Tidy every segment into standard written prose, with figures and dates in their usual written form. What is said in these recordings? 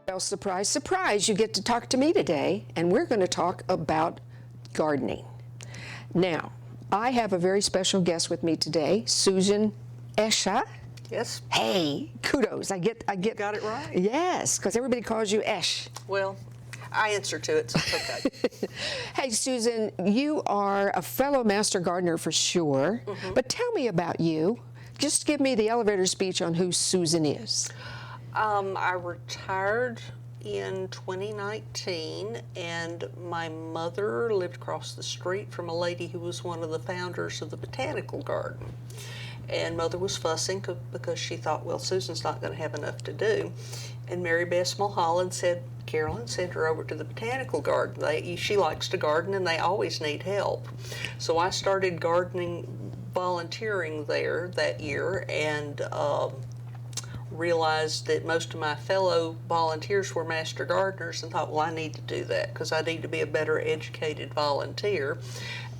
Well, surprise, surprise, you get to talk to me today, and we're going to talk about gardening. Now, I have a very special guest with me today, Susan Esche. Yes. Hey, kudos. I get. You got it right. Yes, because everybody calls you Esche. Well, I answer to it, so it's okay. Hey, Susan, you are a fellow master gardener for sure, but tell me about you. Just give me the elevator speech on who Susan is. I retired in 2019, and my mother lived across the street from a lady who was one of the founders of the botanical garden. And Mother was fussing because she thought, well, Susan's not going to have enough to do. And Mary Beth Mulholland said, Carolyn, send her over to the botanical garden. She likes to garden, and they always need help. So I started volunteering there that year, and realized that most of my fellow volunteers were master gardeners, and thought, well, I need to do that because I need to be a better educated volunteer.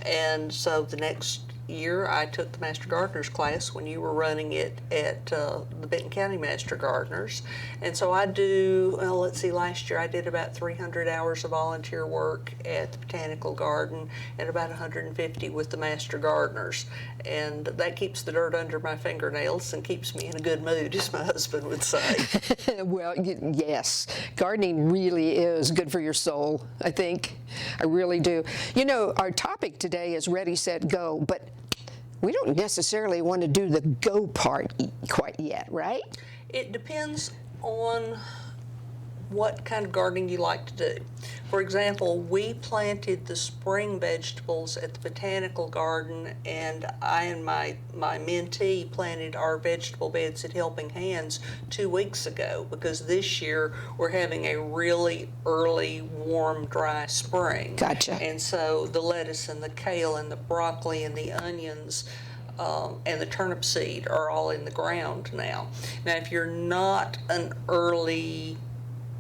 And so the next year I took the Master Gardeners class when you were running it at the Benton County Master Gardeners. And so I do, well, let's see, last year I did about 300 hours of volunteer work at the Botanical Garden and about 150 with the Master Gardeners. And that keeps the dirt under my fingernails and keeps me in a good mood, as my husband would say. Well, yes, gardening really is good for your soul, I think. I really do. You know, our topic today is ready, set, go, but we don't necessarily want to do the go part quite yet, right? It depends on what kind of gardening you like to do. For example, we planted the spring vegetables at the Botanical Garden, and I and my mentee planted our vegetable beds at Helping Hands 2 weeks ago, because this year we're having a really early, warm, dry spring. Gotcha. And so the lettuce and the kale and the broccoli and the onions and the turnip seed are all in the ground now. Now, if you're not an early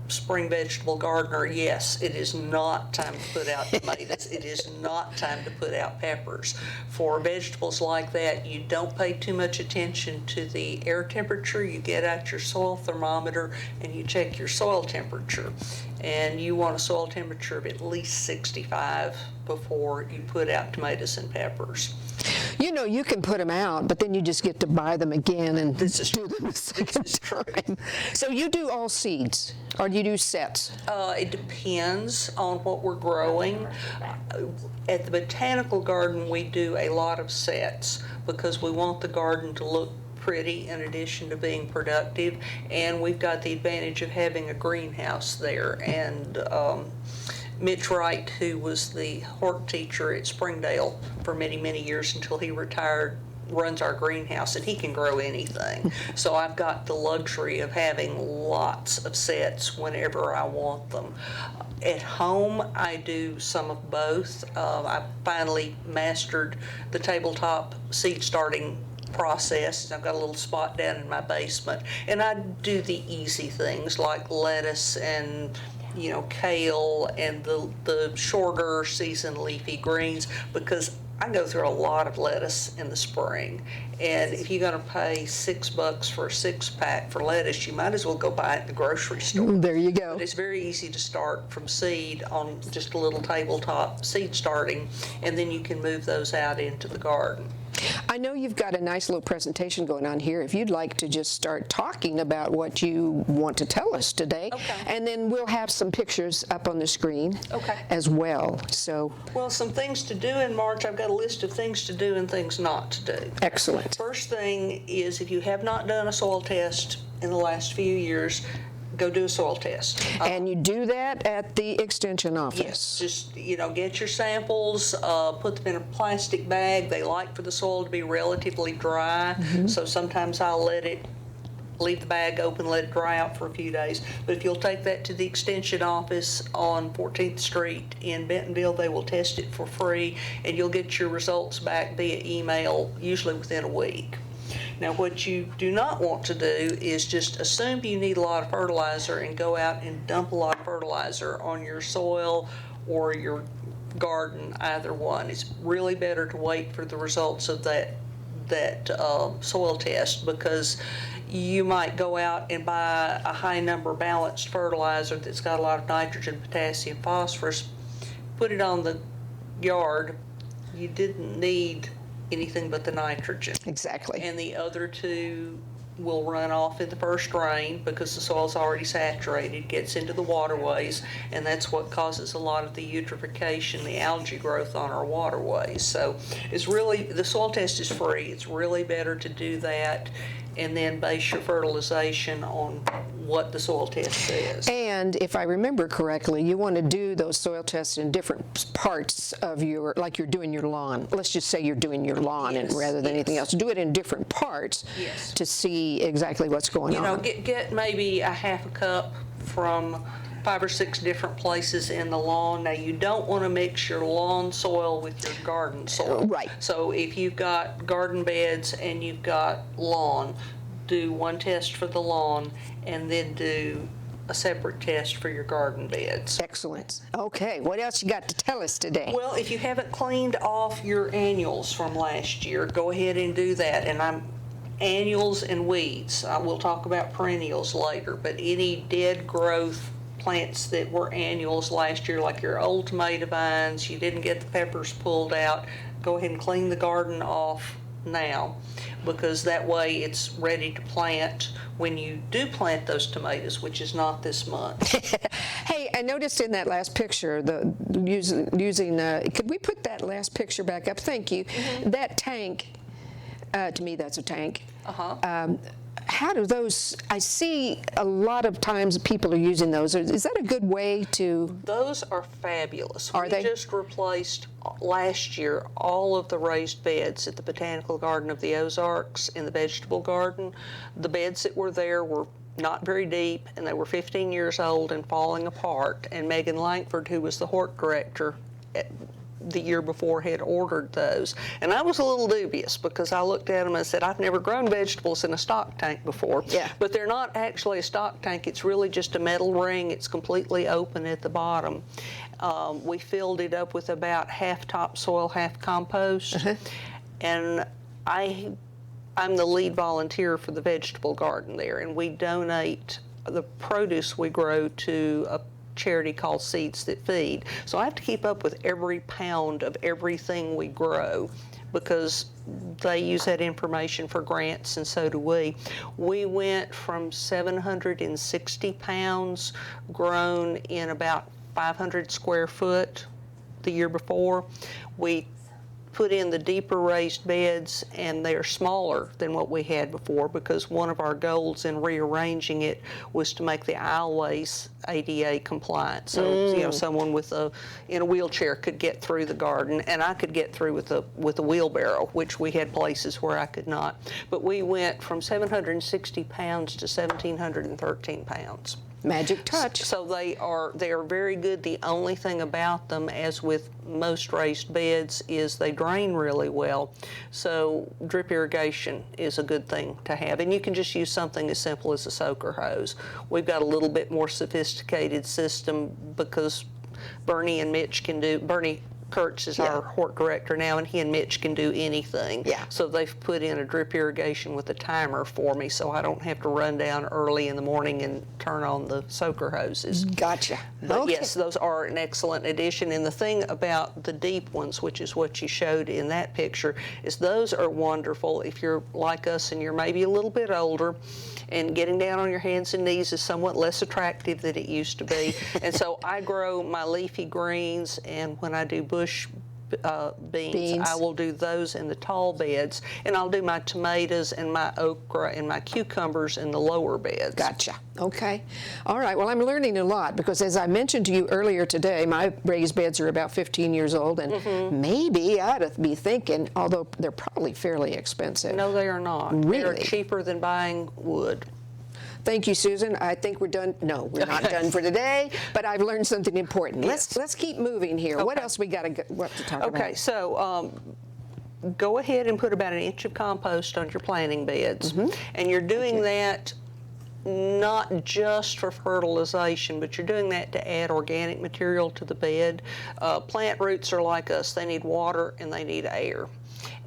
spring vegetable gardener, yes, it is not time to put out tomatoes. It is not time to put out peppers. For vegetables like that, you don't pay too much attention to the air temperature. You get out your soil thermometer and you check your soil temperature. And you want a soil temperature of at least 65 before you put out tomatoes and peppers. You know, you can put them out, but then you just get to buy them again and This is do them a second time. So you do all seeds, or do you do sets? It depends on what we're growing. At the Botanical Garden, we do a lot of sets because we want the garden to look pretty in addition to being productive, and we've got the advantage of having a greenhouse there. And Mitch Wright, who was the hort teacher at Springdale for many, many years until he retired, runs our greenhouse, and he can grow anything. So I've got the luxury of having lots of sets whenever I want them. At home, I do some of both. I finally mastered the tabletop seed starting process. I've got a little spot down in my basement, and I do the easy things like lettuce and kale and the shorter season leafy greens, because I go through a lot of lettuce in the spring. And if you're going to pay $6 for a 6-pack for lettuce, you might as well go buy it in the grocery store. There you go. But it's very easy to start from seed on just a little tabletop seed starting, and then you can move those out into the garden. I know you've got a nice little presentation going on here. If you'd like to just start talking about what you want to tell us today, okay. And then we'll have some pictures up on the screen as well. So, well, some things to do in March. I've got a list of things to do and things not to do. Excellent. First thing is, if you have not done a soil test in the last few years, go do a soil test. And you do that at the extension office? Yes, just get your samples, put them in a plastic bag. They like for the soil to be relatively dry, so sometimes I'll leave the bag open, let it dry out for a few days. But if you'll take that to the extension office on 14th Street in Bentonville, they will test it for free, and you'll get your results back via email, usually within a week. Now, what you do not want to do is just assume you need a lot of fertilizer and go out and dump a lot of fertilizer on your soil or your garden, either one. It's really better to wait for the results of that soil test, because you might go out and buy a high number balanced fertilizer that's got a lot of nitrogen, potassium, phosphorus, put it on the yard. You didn't need anything but the nitrogen. Exactly. And the other two will run off in the first rain because the soil's already saturated, gets into the waterways, and that's what causes a lot of the eutrophication, the algae growth on our waterways. So it's really, the soil test is free. It's really better to do that and then base your fertilization on what the soil test says. And if I remember correctly, you want to do those soil tests in different parts of your, like you're doing your lawn. Let's just say you're doing your lawn, Yes, and rather than yes. anything else, do it in different parts Yes. to see exactly what's going on. Get maybe a half a cup from 5 or 6 different places in the lawn. Now, you don't want to mix your lawn soil with your garden soil. Right. So if you've got garden beds and you've got lawn, do one test for the lawn and then do a separate test for your garden beds. Excellent. Okay, what else you got to tell us today? Well, if you haven't cleaned off your annuals from last year, go ahead and do that. And annuals and weeds. We'll talk about perennials later, but any dead growth plants that were annuals last year, like your old tomato vines, you didn't get the peppers pulled out, go ahead and clean the garden off now, because that way it's ready to plant when you do plant those tomatoes, which is not this month. Hey, I noticed in that last picture, using could we put that last picture back up? Thank you. Mm-hmm. That tank, to me, that's a tank. Uh-huh. How do those, I see a lot of times people are using those. Is that a good way to? Those are fabulous. Are they? We just replaced last year all of the raised beds at the Botanical Garden of the Ozarks in the vegetable garden. The beds that were there were not very deep, and they were 15 years old and falling apart. And Megan Langford, who was the hort director the year before, had ordered those. And I was a little dubious because I looked at them and said, I've never grown vegetables in a stock tank before. Yeah. But they're not actually a stock tank. It's really just a metal ring. It's completely open at the bottom. We filled it up with about half topsoil, half compost. Uh-huh. And I'm the lead volunteer for the vegetable garden there, and we donate the produce we grow to a charity called Seeds That Feed. So I have to keep up with every pound of everything we grow because they use that information for grants, and so do we. We went from 760 pounds grown in about 500 square foot the year before. We put in the deeper raised beds, and they are smaller than what we had before because one of our goals in rearranging it was to make the aisleways ADA compliant. So someone in a wheelchair could get through the garden, and I could get through with a wheelbarrow, which we had places where I could not. But we went from 760 pounds to 1,713 pounds. Magic touch. So they are very good. The only thing about them, as with most raised beds, is they drain really well. So drip irrigation is a good thing to have. And you can just use something as simple as a soaker hose. We've got a little bit more sophisticated system because Bernie Kurtz is our hort director now, and he and Mitch can do anything. Yeah. So they've put in a drip irrigation with a timer for me, so I don't have to run down early in the morning and turn on the soaker hoses. Gotcha. But Okay. yes, those are an excellent addition. And the thing about the deep ones, which is what you showed in that picture, is those are wonderful if you're like us and you're maybe a little bit older and getting down on your hands and knees is somewhat less attractive than it used to be. And so I grow my leafy greens, and when I do bush beans, I will do those in the tall beds, and I'll do my tomatoes and my okra and my cucumbers in the lower beds. Gotcha. Okay. All right. Well, I'm learning a lot because, as I mentioned to you earlier today, my raised beds are about 15 years old, and maybe I ought to be thinking, although they're probably fairly expensive. No, they are not. Really? They are cheaper than buying wood. Thank you, Susan. I think we're done. No, we're not done for today, but I've learned something important. Yes. Let's keep moving here. What else we got to talk about? Okay, so go ahead and put about 1 inch of compost on your planting beds. And you're doing that not just for fertilization, but you're doing that to add organic material to the bed. Plant roots are like us. They need water and they need air.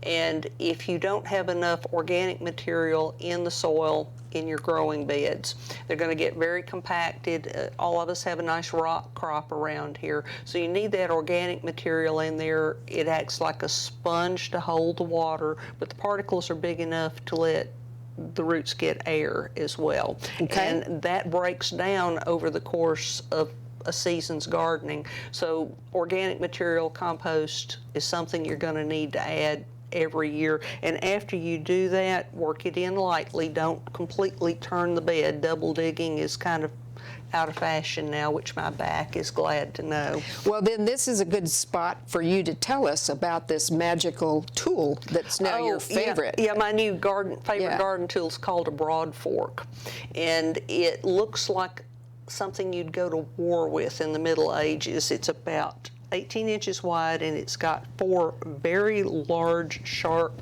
And if you don't have enough organic material in the soil in your growing beds, they're going to get very compacted. All of us have a nice rock crop around here, so you need that organic material in there. It acts like a sponge to hold the water, but the particles are big enough to let the roots get air as well. Okay. And that breaks down over the course of a season's gardening. So organic material, compost, is something you're going to need to add every year. And after you do that, work it in lightly. Don't completely turn the bed. Double digging is kind of out of fashion now, which my back is glad to know. Well, then this is a good spot for you to tell us about this magical tool that's now your favorite. Yeah, my new favorite garden tool is called a broad fork. And it looks like something you'd go to war with in the Middle Ages. It's about 18 inches wide, and it's got 4 very large, sharp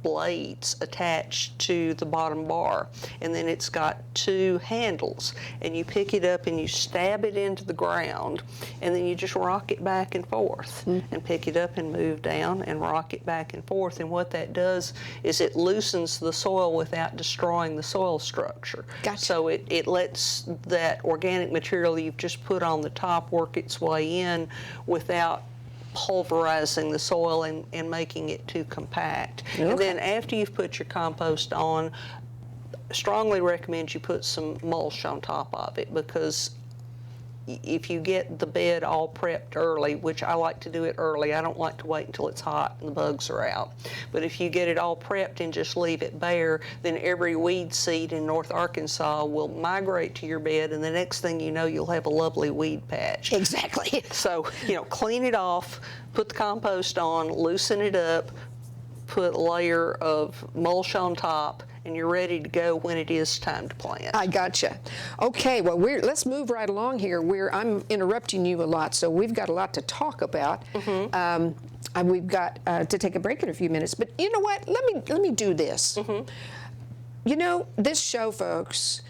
blades attached to the bottom bar, and then it's got 2 handles, and you pick it up and you stab it into the ground, and then you just rock it back and forth and pick it up and move down and rock it back and forth. And what that does is it loosens the soil without destroying the soil structure. Gotcha. So it lets that organic material you've just put on the top work its way in without pulverizing the soil and making it too compact. Okay. And then after you've put your compost on, strongly recommend you put some mulch on top of it, because if you get the bed all prepped early, which I like to do it early, I don't like to wait until it's hot and the bugs are out. But if you get it all prepped and just leave it bare, then every weed seed in North Arkansas will migrate to your bed, and the next thing you know, you'll have a lovely weed patch. Exactly. So, clean it off, put the compost on, loosen it up, put a layer of mulch on top, and you're ready to go when it is time to plant. I gotcha. Okay, well, let's move right along here. I'm interrupting you a lot, so we've got a lot to talk about. And we've got to take a break in a few minutes. But you know what? Let me do this. This show, folks,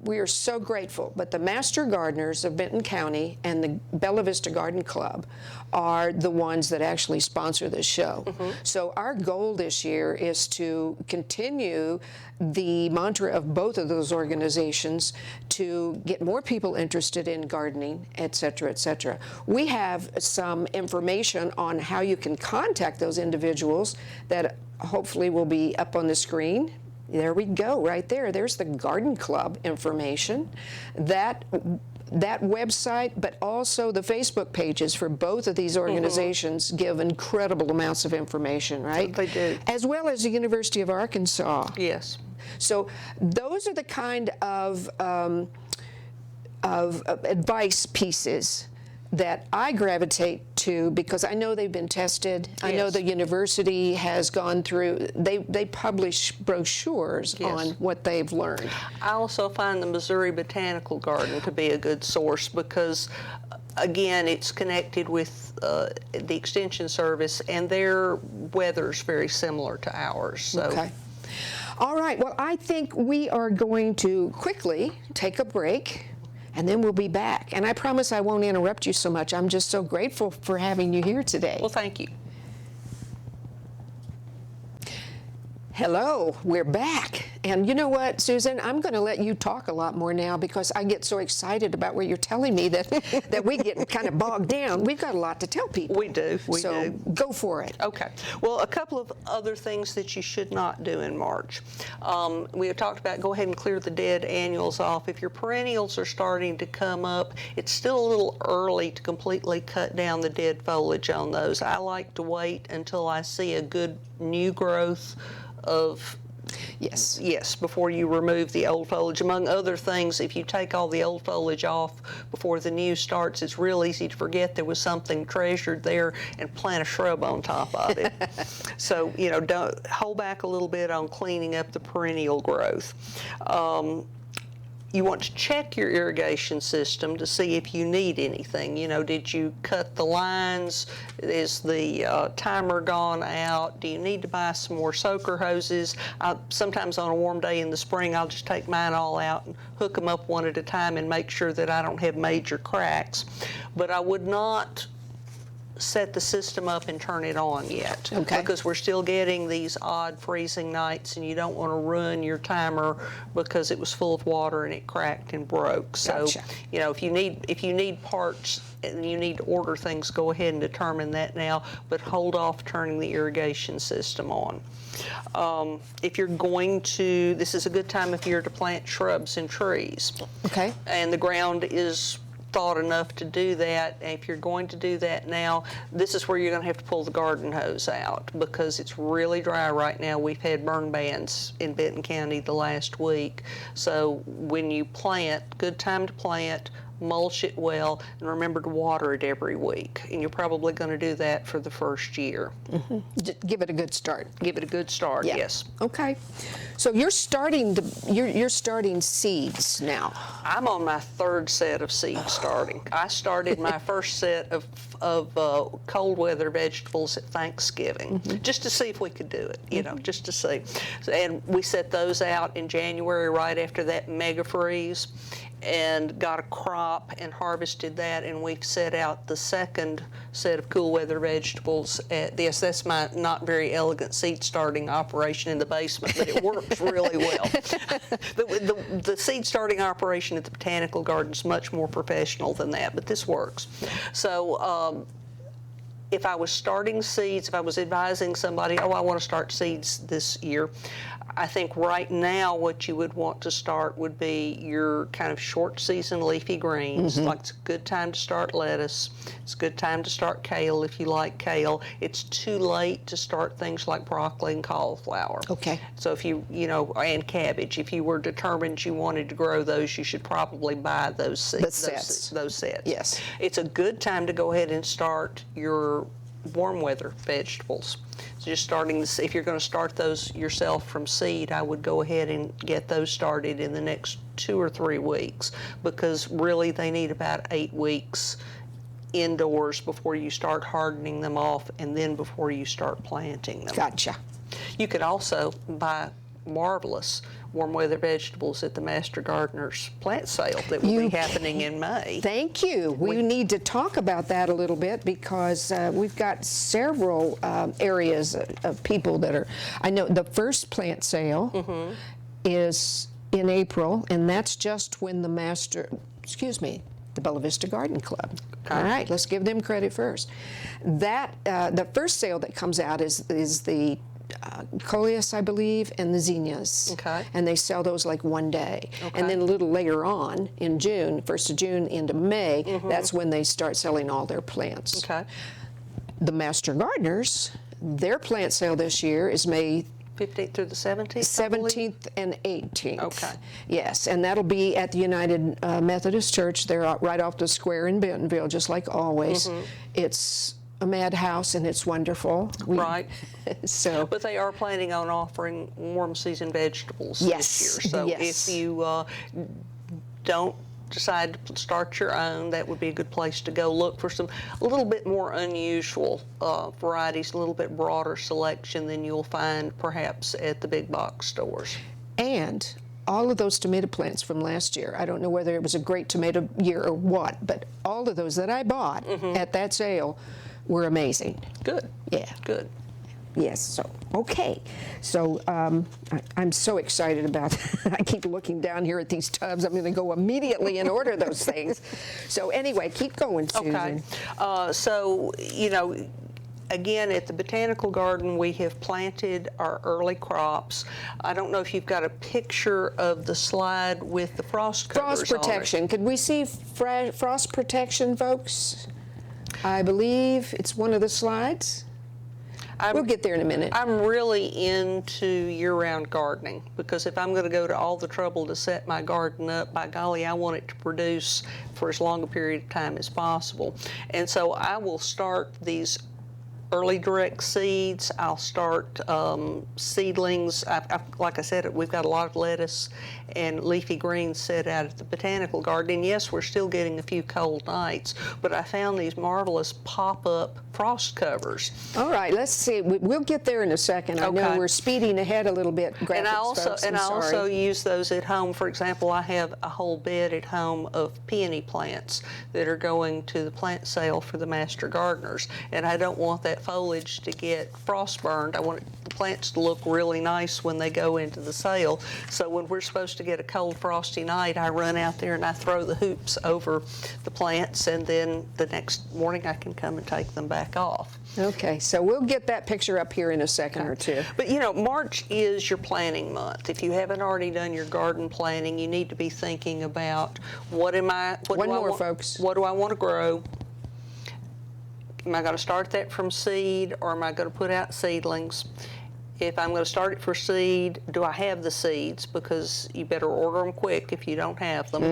we are so grateful, but the Master Gardeners of Benton County and the Bella Vista Garden Club are the ones that actually sponsor this show. So our goal this year is to continue the mantra of both of those organizations to get more people interested in gardening, et cetera, et cetera. We have some information on how you can contact those individuals that hopefully will be up on the screen. There we go, right there. There's the Garden Club information. That website, but also the Facebook pages for both of these organizations give incredible amounts of information, right? They do. As well as the University of Arkansas. Yes. So those are the kind of advice pieces that I gravitate to, because I know they've been tested. Yes. I know the university has gone through, they publish brochures on what they've learned. I also find the Missouri Botanical Garden to be a good source because, again, it's connected with the Extension Service, and their weather's very similar to ours. So. Okay. All right, well, I think we are going to quickly take a break, and then we'll be back. And I promise I won't interrupt you so much. I'm just so grateful for having you here today. Well, thank you. Hello, we're back. And you know what, Susan, I'm going to let you talk a lot more now because I get so excited about what you're telling me that we get kind of bogged down. We've got a lot to tell people. We do. So go for it. Okay. Well, a couple of other things that you should not do in March. We have talked about go ahead and clear the dead annuals off. If your perennials are starting to come up, it's still a little early to completely cut down the dead foliage on those. I like to wait until I see a good new growth of yes, before you remove the old foliage. Among other things, if you take all the old foliage off before the new starts, it's real easy to forget there was something treasured there and plant a shrub on top of it. So, don't hold back a little bit on cleaning up the perennial growth. you want to check your irrigation system to see if you need anything. You know, did you cut the lines? Is the timer gone out? Do you need to buy some more soaker hoses? Sometimes on a warm day in the spring, I'll just take mine all out and hook them up one at a time and make sure that I don't have major cracks. But I would not set the system up and turn it on yet, okay, because we're still getting these odd freezing nights, and you don't want to ruin your timer because it was full of water and it cracked and broke. So, gotcha. you know, if you need parts and you need to order things, go ahead and determine that now, but hold off turning the irrigation system on. If you're going to, this is a good time of year to plant shrubs and trees. Okay. And the ground is thawed enough to do that. And if you're going to do that now, this is where you're going to have to pull the garden hose out, because it's really dry right now. We've had burn bans in Benton County the last week. So when you plant, good time to plant, mulch it well, and remember to water it every week. And you're probably going to do that for the first year. Mm-hmm. Give it a good start. Give it a good start, yeah. Yes. Okay. So you're starting seeds now. I'm on my third set of seeds starting. I started my first set of cold weather vegetables at Thanksgiving, just to see if we could do it, you know, just to see. And we set those out in January right after that mega freeze, and got a crop and harvested that, and we've set out the second set of cool weather vegetables at this. That's my not very elegant seed starting operation in the basement, but it works really well. The seed starting operation at the Botanical Garden is much more professional than that, but this works. So if I was starting seeds, if I was advising somebody, oh, I want to start seeds this year, I think right now what you would want to start would be your kind of short season leafy greens. Like, it's a good time to start lettuce. It's a good time to start kale if you like kale. It's too late to start things like broccoli and cauliflower. Okay. So if you and cabbage, if you were determined you wanted to grow those, you should probably buy those seeds. Those sets. Yes. It's a good time to go ahead and start your warm weather vegetables. So just starting this, if you're going to start those yourself from seed, I would go ahead and get those started in the next 2 or 3 weeks, because really they need about 8 weeks indoors before you start hardening them off, and then before you start planting them. Gotcha. You could also buy marvelous warm weather vegetables at the Master Gardener's plant sale that will be happening in May. Thank you. We need to talk about that a little bit, because we've got several areas of people that are, I know the first plant sale is in April, and that's just when the the Bella Vista Garden Club. Okay. All right, let's give them credit first. That the first sale that comes out is the coleus, I believe, and the zinnias. Okay. And they sell those like one day. Okay. And then a little later on in June, 1st of June into May, that's when they start selling all their plants. Okay. The Master Gardeners, their plant sale this year is May 15th through the 17th? 17th and 18th. Okay. Yes, and that'll be at the United Methodist Church. They're right off the square in Bentonville, just like always. It's a madhouse, and it's wonderful. Right. So, but they are planning on offering warm season vegetables yes, this year. So yes. if you don't decide to start your own, that would be a good place to go look for some a little bit more unusual varieties, a little bit broader selection than you'll find perhaps at the big box stores. And all of those tomato plants from last year, I don't know whether it was a great tomato year or what, but all of those that I bought at that sale were amazing. Good. Yeah. Good. Yes, so, okay. So I'm so excited about I keep looking down here at these tubs. I'm going to go immediately and order those things. So anyway, keep going, Susan. Okay. So, you know, again, at the Botanical Garden, we have planted our early crops. I don't know if you've got a picture of the slide with the frost covers Frost protection. on it. Could we see frost protection, folks? I believe it's one of the slides. We'll get there in a minute. I'm really into year-round gardening, because if I'm going to go to all the trouble to set my garden up, by golly, I want it to produce for as long a period of time as possible. And so I will start these early direct seeds. I'll start seedlings. Like I said, we've got a lot of lettuce and leafy greens set out at the botanical garden. And yes, we're still getting a few cold nights, but I found these marvelous pop-up frost covers. All right, let's see. We'll get there in a second. I know we're speeding ahead a little bit. And I I also use those at home. For example, I have a whole bed at home of peony plants that are going to the plant sale for the master gardeners. And I don't want that foliage to get frost burned. I want the plants to look really nice when they go into the sale. So when we're supposed to get a cold, frosty night, I run out there and I throw the hoops over the plants, and then the next morning I can come and take them back off. Okay, so we'll get that picture up here in a second or two. But you know, March is your planning month. If you haven't already done your garden planning, you need to be thinking about what do I want to grow? Am I going to start that from seed, or am I going to put out seedlings? If I'm going to start it for seed, do I have the seeds? Because you better order them quick if you don't have them.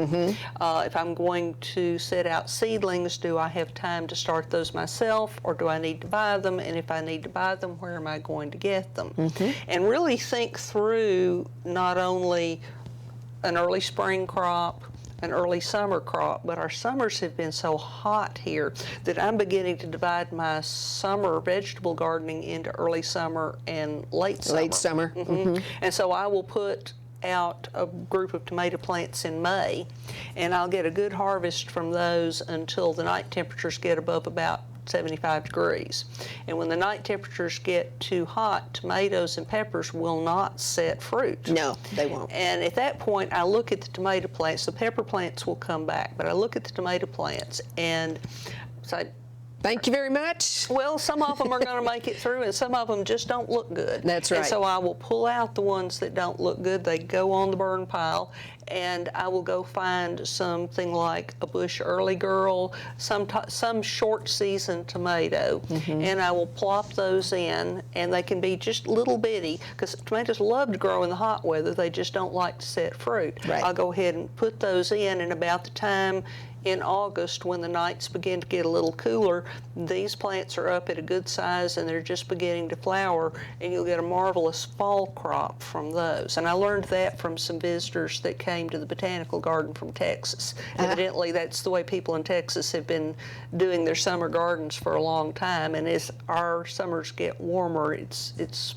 If I'm going to set out seedlings, do I have time to start those myself, or do I need to buy them? And if I need to buy them, where am I going to get them? And really think through not only an early spring crop, an early summer crop, but our summers have been so hot here that I'm beginning to divide my summer vegetable gardening into early summer and late summer. Late summer. And so I will put out a group of tomato plants in May, and I'll get a good harvest from those until the night temperatures get above about 75 degrees. And when the night temperatures get too hot, tomatoes and peppers will not set fruit. No, they won't. And at that point, I look at the tomato plants. The pepper plants will come back, but I look at the tomato plants and say, thank you very much. well, some of them are going to make it through, and some of them just don't look good. That's right. And so I will pull out the ones that don't look good. They go on the burn pile, and I will go find something like a Bush Early Girl, some short season tomato, and I will plop those in, and they can be just little bitty, because tomatoes love to grow in the hot weather. They just don't like to set fruit. Right. I'll go ahead and put those in, and about the time in August, when the nights begin to get a little cooler, these plants are up at a good size and they're just beginning to flower, and you'll get a marvelous fall crop from those. And I learned that from some visitors that came to the botanical garden from Texas. Evidently, that's the way people in Texas have been doing their summer gardens for a long time, and as our summers get warmer, it's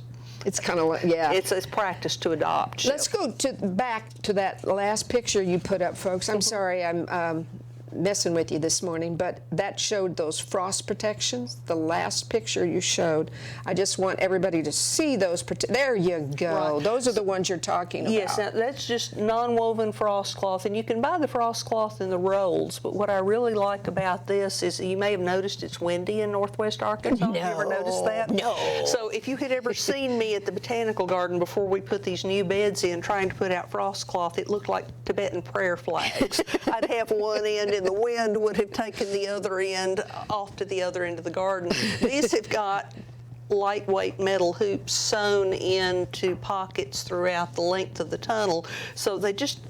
kind of like, yeah. It's practice to adopt. Let's go back to that last picture you put up, folks. I'm sorry I'm messing with you this morning, but that showed those frost protections, the last picture you showed. I just want everybody to see those. There you go. Right. Those are the ones you're talking about. Yes, now that's just non-woven frost cloth, and you can buy the frost cloth in the rolls, but what I really like about this is you may have noticed it's windy in northwest Arkansas. No. Have you ever noticed that? No. So if you had ever seen me at the botanical garden before we put these new beds in trying to put out frost cloth, it looked like Tibetan prayer flags. I'd have one end and the wind would have taken the other end off to the other end of the garden. These have got lightweight metal hoops sewn into pockets throughout the length of the tunnel, so they just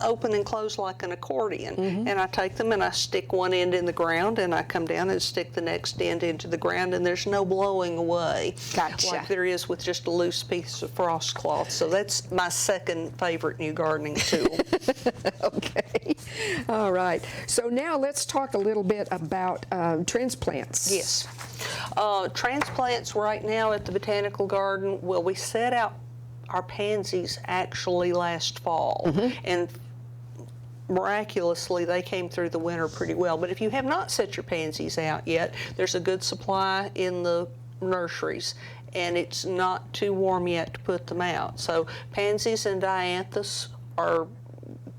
open and close like an accordion. And I take them and I stick one end in the ground, and I come down and stick the next end into the ground, and there's no blowing away like there is with just a loose piece of frost cloth. So that's my second favorite new gardening tool. Okay. All right. So now let's talk a little bit about transplants. Yes. Transplants right now at the botanical garden, well, we set out our pansies actually last fall, and miraculously they came through the winter pretty well. But if you have not set your pansies out yet, there's a good supply in the nurseries, and it's not too warm yet to put them out. So pansies and dianthus are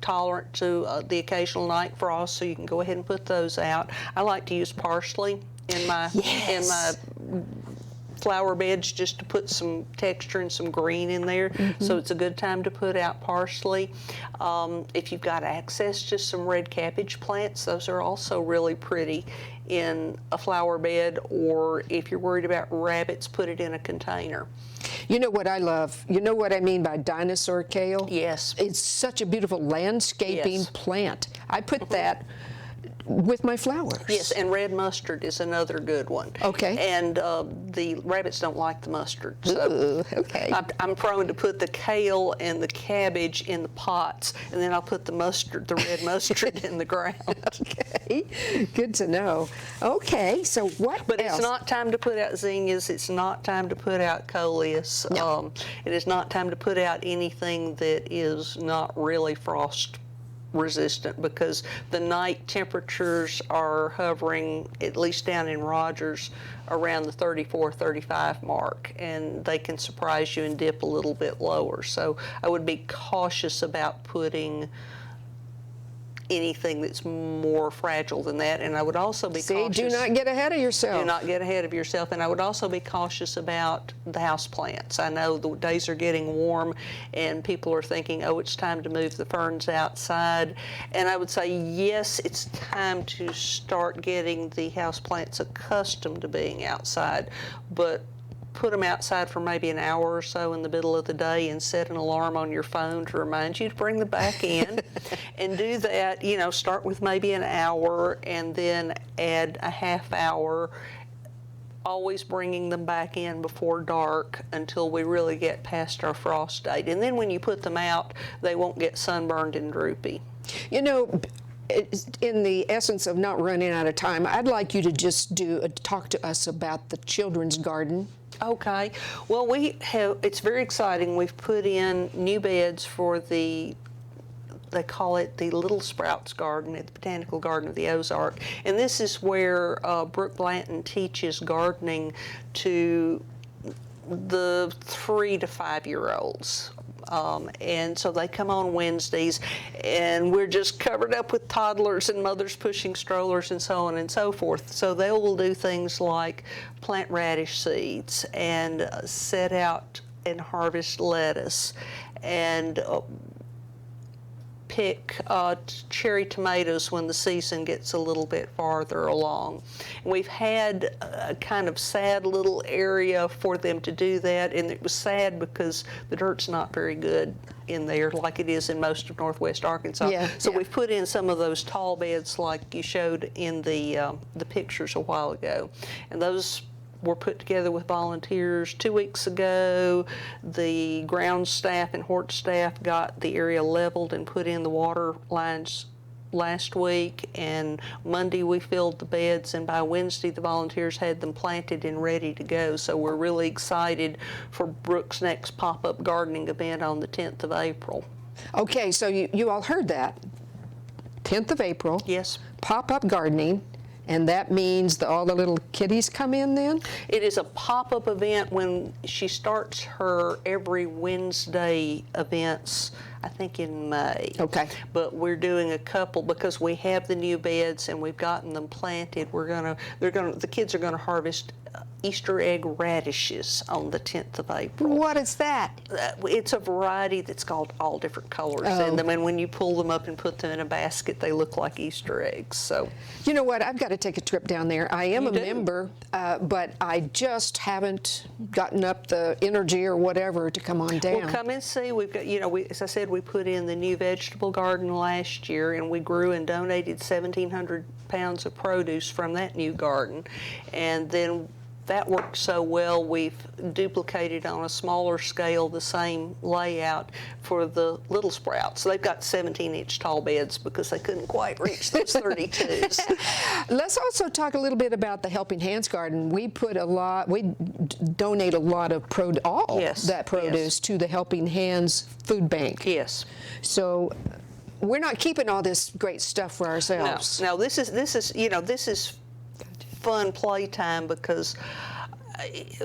tolerant to the occasional night frost, so you can go ahead and put those out. I like to use parsley in my flower beds just to put some texture and some green in there. So it's a good time to put out parsley. If you've got access to some red cabbage plants, those are also really pretty in a flower bed, or if you're worried about rabbits, put it in a container. You know what I love? You know what I mean by dinosaur kale? Yes. It's such a beautiful landscaping plant. I put that with my flowers. Yes, and red mustard is another good one. Okay. And the rabbits don't like the mustard. So Ooh, okay. I'm prone to put the kale and the cabbage in the pots, and then I'll put the mustard, the red mustard, in the ground. Okay, good to know. Okay, so what But else? it's not time to put out zinnias. It's not time to put out coleus. No. It is not time to put out anything that is not really frost resistant, because the night temperatures are hovering, at least down in Rogers, around the 34, 35 mark, and they can surprise you and dip a little bit lower. So I would be cautious about putting anything that's more fragile than that, and I would also be cautious. Do not get ahead of yourself. Do not get ahead of yourself, and I would also be cautious about the house plants. I know the days are getting warm, and people are thinking, oh, it's time to move the ferns outside, and I would say, yes, it's time to start getting the house plants accustomed to being outside, but put them outside for maybe an hour or so in the middle of the day and set an alarm on your phone to remind you to bring them back in. And do that, you know, start with maybe an hour and then add a half hour, always bringing them back in before dark until we really get past our frost date. And then when you put them out, they won't get sunburned and droopy. You know, in the essence of not running out of time, I'd like you to just talk to us about the children's garden. Okay. Well, it's very exciting. We've put in new beds for they call it the Little Sprouts Garden at the Botanical Garden of the Ozark. And this is where Brooke Blanton teaches gardening to the 3 to 5 year olds. And so they come on Wednesdays, and we're just covered up with toddlers and mothers pushing strollers and so on and so forth. So they will do things like plant radish seeds and set out and harvest lettuce and pick cherry tomatoes when the season gets a little bit farther along. And we've had a kind of sad little area for them to do that, and it was sad because the dirt's not very good in there like it is in most of northwest Arkansas. Yeah, so yeah. we've put in some of those tall beds like you showed in the pictures a while ago, and those were put together with volunteers 2 weeks ago. The ground staff and Hort staff got the area leveled and put in the water lines last week, and Monday we filled the beds, and by Wednesday the volunteers had them planted and ready to go. So we're really excited for Brooke's next pop-up gardening event on the 10th of April. Okay, so you all heard that. 10th of April. Yes. Pop-up gardening. And that means all the little kiddies come in then? It is a pop-up event when she starts her every Wednesday events, I think in May. Okay. But we're doing a couple because we have the new beds and we've gotten them planted. The kids are gonna harvest Easter egg radishes on the 10th of April. What is that? It's a variety that's called all different colors Oh. in them, and when you pull them up and put them in a basket, they look like Easter eggs. So, You know what? I've got to take a trip down there. I am You a do. member, but I just haven't gotten up the energy or whatever to come on down. well, come and see. We've got, as I said, we put in the new vegetable garden last year, and we grew and donated 1,700 pounds of produce from that new garden, and then that worked so well, we've duplicated on a smaller scale the same layout for the Little Sprouts. So they've got 17-inch tall beds because they couldn't quite reach those 32s. Let's also talk a little bit about the Helping Hands Garden. We donate a lot of that produce to the Helping Hands Food Bank. Yes. So we're not keeping all this great stuff for ourselves. No, this is fun playtime because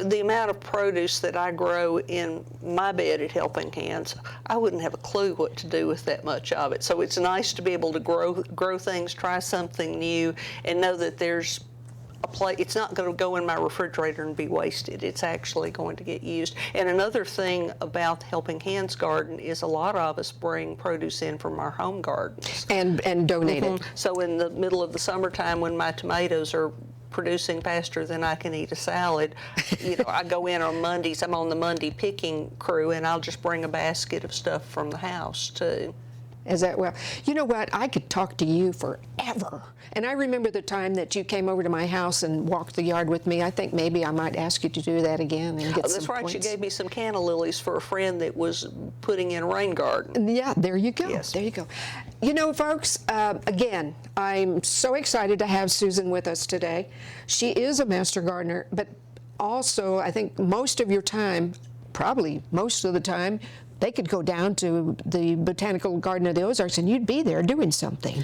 the amount of produce that I grow in my bed at Helping Hands, I wouldn't have a clue what to do with that much of it. So it's nice to be able to grow things, try something new, and know that there's a plate. It's not going to go in my refrigerator and be wasted. It's actually going to get used. And another thing about the Helping Hands Garden is a lot of us bring produce in from our home gardens. And donate it. So in the middle of the summertime when my tomatoes are producing faster than I can eat a salad, I go in on Mondays. I'm on the Monday picking crew, and I'll just bring a basket of stuff from the house too. Is that well? You know what? I could talk to you forever. And I remember the time that you came over to my house and walked the yard with me. I think maybe I might ask you to do that again and get some That's right. points. You gave me some canna lilies for a friend that was putting in a rain garden. Yeah, there you go. Yes. There you go. You know, folks, again, I'm so excited to have Susan with us today. She is a master gardener, but also I think most of your time, probably most of the time, they could go down to the Botanical Garden of the Ozarks and you'd be there doing something.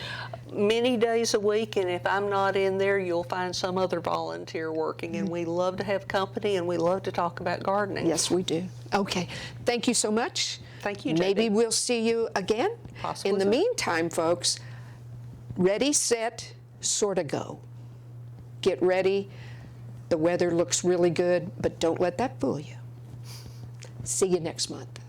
Many days a week, and if I'm not in there, you'll find some other volunteer working, and we love to have company, and we love to talk about gardening. Yes, we do. Okay. Thank you so much. Thank you, Maybe JD. we'll see you again. Possibly In the so. meantime, folks, ready, set, sort of go. Get ready. The weather looks really good, but don't let that fool you. See you next month.